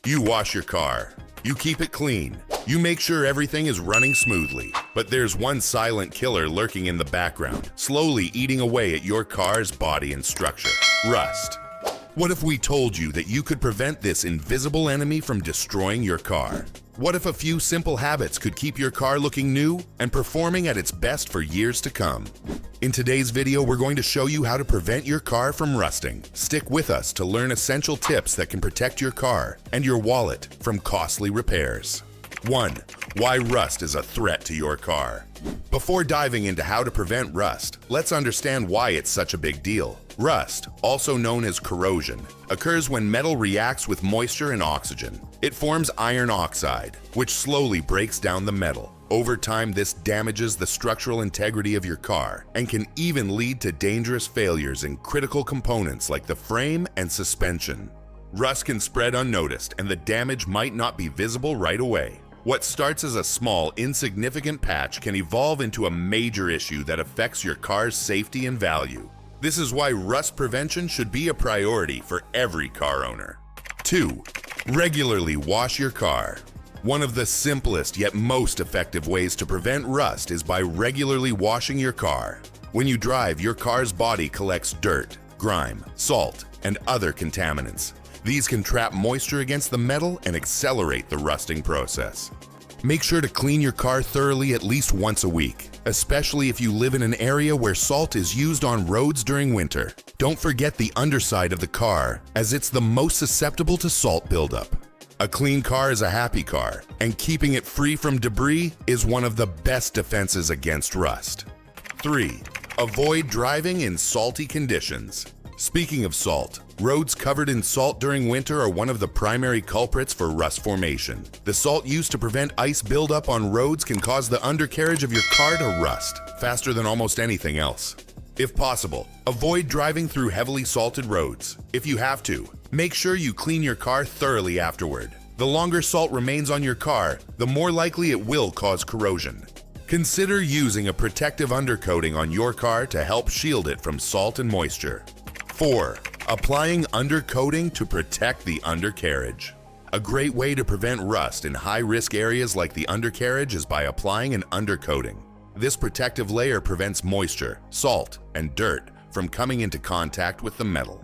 You wash your car. You keep it clean. You make sure everything is running smoothly. But there's one silent killer lurking in the background, slowly eating away at your car's body and structure: rust. What if we told you that you could prevent this invisible enemy from destroying your car? What if a few simple habits could keep your car looking new and performing at its best for years to come? In today's video, we're going to show you how to prevent your car from rusting. Stick with us to learn essential tips that can protect your car and your wallet from costly repairs. 1. Why rust is a threat to your car. Before diving into how to prevent rust, let's understand why it's such a big deal. Rust, also known as corrosion, occurs when metal reacts with moisture and oxygen. It forms iron oxide, which slowly breaks down the metal. Over time, this damages the structural integrity of your car and can even lead to dangerous failures in critical components like the frame and suspension. Rust can spread unnoticed, and the damage might not be visible right away. What starts as a small, insignificant patch can evolve into a major issue that affects your car's safety and value. This is why rust prevention should be a priority for every car owner. 2. Regularly wash your car. One of the simplest yet most effective ways to prevent rust is by regularly washing your car. When you drive, your car's body collects dirt, grime, salt, and other contaminants. These can trap moisture against the metal and accelerate the rusting process. Make sure to clean your car thoroughly at least once a week, especially if you live in an area where salt is used on roads during winter. Don't forget the underside of the car, as it's the most susceptible to salt buildup. A clean car is a happy car, and keeping it free from debris is one of the best defenses against rust. 3. Avoid driving in salty conditions. Speaking of salt, roads covered in salt during winter are one of the primary culprits for rust formation. The salt used to prevent ice buildup on roads can cause the undercarriage of your car to rust faster than almost anything else. If possible, avoid driving through heavily salted roads. If you have to, make sure you clean your car thoroughly afterward. The longer salt remains on your car, the more likely it will cause corrosion. Consider using a protective undercoating on your car to help shield it from salt and moisture. 4. Applying undercoating to protect the undercarriage. A great way to prevent rust in high-risk areas like the undercarriage is by applying an undercoating. This protective layer prevents moisture, salt, and dirt from coming into contact with the metal.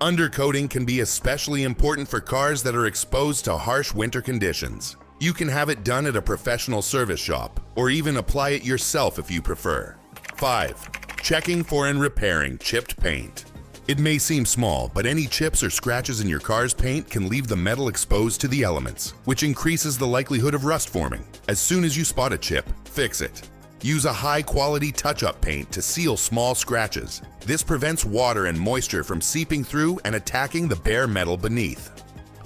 Undercoating can be especially important for cars that are exposed to harsh winter conditions. You can have it done at a professional service shop, or even apply it yourself if you prefer. 5. Checking for and repairing chipped paint. It may seem small, but any chips or scratches in your car's paint can leave the metal exposed to the elements, which increases the likelihood of rust forming. As soon as you spot a chip, fix it. Use a high-quality touch-up paint to seal small scratches. This prevents water and moisture from seeping through and attacking the bare metal beneath.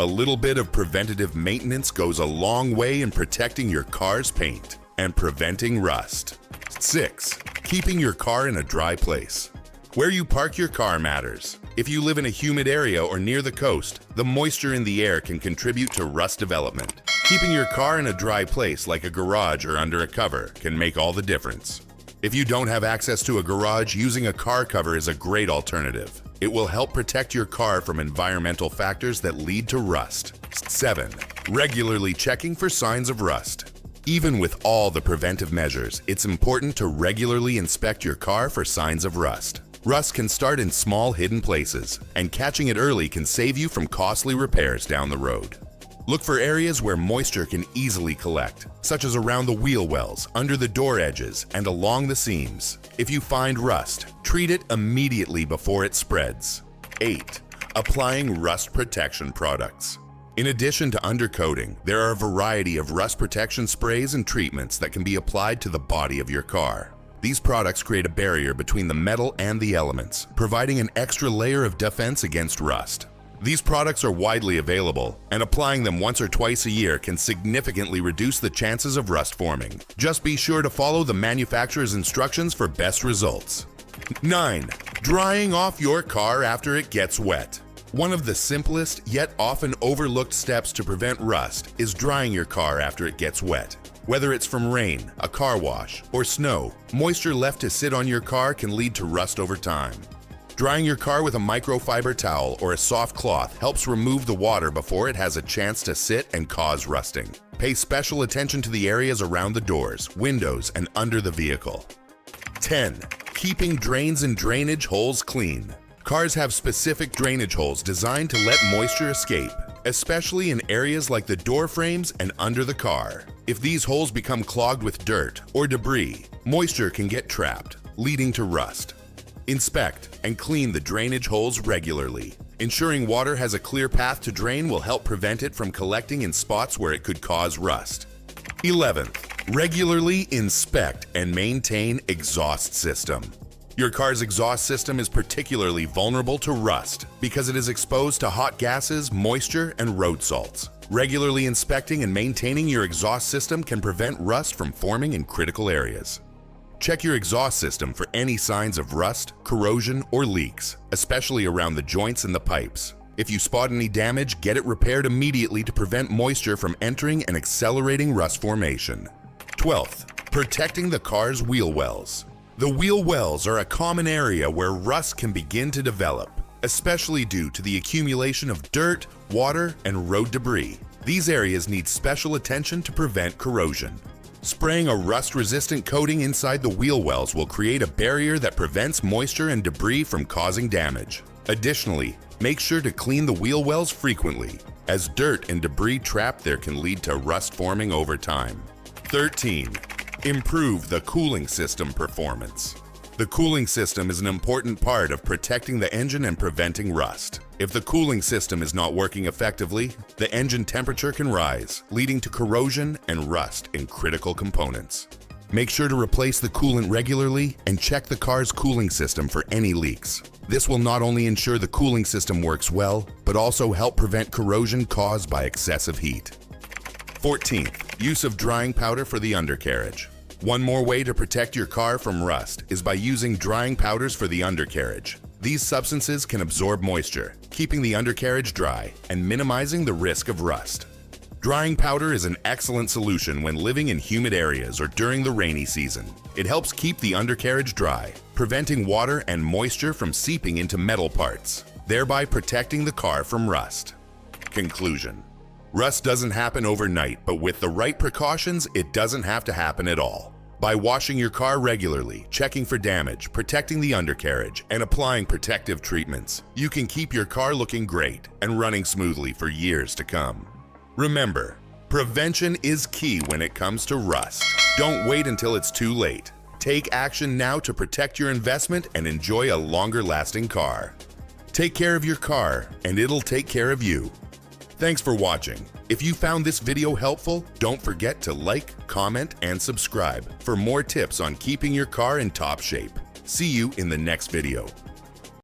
A little bit of preventative maintenance goes a long way in protecting your car's paint and preventing rust. 6. Keeping your car in a dry place. Where you park your car matters. If you live in a humid area or near the coast, the moisture in the air can contribute to rust development. Keeping your car in a dry place like a garage or under a cover can make all the difference. If you don't have access to a garage, using a car cover is a great alternative. It will help protect your car from environmental factors that lead to rust. 7. Regularly checking for signs of rust. Even with all the preventive measures, it's important to regularly inspect your car for signs of rust. Rust can start in small hidden places, and catching it early can save you from costly repairs down the road. Look for areas where moisture can easily collect, such as around the wheel wells, under the door edges, and along the seams. If you find rust, treat it immediately before it spreads. 8. Applying rust protection products. In addition to undercoating, there are a variety of rust protection sprays and treatments that can be applied to the body of your car. These products create a barrier between the metal and the elements, providing an extra layer of defense against rust. These products are widely available, and applying them once or twice a year can significantly reduce the chances of rust forming. Just be sure to follow the manufacturer's instructions for best results. 9. Drying off your car after it gets wet. One of the simplest yet often overlooked steps to prevent rust is drying your car after it gets wet. Whether it's from rain, a car wash, or snow, moisture left to sit on your car can lead to rust over time. Drying your car with a microfiber towel or a soft cloth helps remove the water before it has a chance to sit and cause rusting. Pay special attention to the areas around the doors, windows, and under the vehicle. 10. Keeping drains and drainage holes clean. Cars have specific drainage holes designed to let moisture escape, especially in areas like the door frames and under the car. If these holes become clogged with dirt or debris, moisture can get trapped, leading to rust. Inspect and clean the drainage holes regularly. Ensuring water has a clear path to drain will help prevent it from collecting in spots where it could cause rust. 11th, regularly inspect and maintain exhaust system. Your car's exhaust system is particularly vulnerable to rust because it is exposed to hot gases, moisture, and road salts. Regularly inspecting and maintaining your exhaust system can prevent rust from forming in critical areas. Check your exhaust system for any signs of rust, corrosion, or leaks, especially around the joints and the pipes. If you spot any damage, get it repaired immediately to prevent moisture from entering and accelerating rust formation. 12th, protecting the car's wheel wells. The wheel wells are a common area where rust can begin to develop, especially due to the accumulation of dirt, water, and road debris. These areas need special attention to prevent corrosion. Spraying a rust-resistant coating inside the wheel wells will create a barrier that prevents moisture and debris from causing damage. Additionally, make sure to clean the wheel wells frequently, as dirt and debris trapped there can lead to rust forming over time. 13. Improve the cooling system performance. The cooling system is an important part of protecting the engine and preventing rust. If the cooling system is not working effectively, the engine temperature can rise, leading to corrosion and rust in critical components. Make sure to replace the coolant regularly and check the car's cooling system for any leaks. This will not only ensure the cooling system works well, but also help prevent corrosion caused by excessive heat. 14th, use of drying powder for the undercarriage. One more way to protect your car from rust is by using drying powders for the undercarriage. These substances can absorb moisture, keeping the undercarriage dry and minimizing the risk of rust. Drying powder is an excellent solution when living in humid areas or during the rainy season. It helps keep the undercarriage dry, preventing water and moisture from seeping into metal parts, thereby protecting the car from rust. Conclusion: rust doesn't happen overnight, but with the right precautions, it doesn't have to happen at all. By washing your car regularly, checking for damage, protecting the undercarriage, and applying protective treatments, you can keep your car looking great and running smoothly for years to come. Remember, prevention is key when it comes to rust. Don't wait until it's too late. Take action now to protect your investment and enjoy a longer-lasting car. Take care of your car, and it'll take care of you. Thanks for watching. If you found this video helpful, don't forget to like, comment, and subscribe for more tips on keeping your car in top shape. See you in the next video.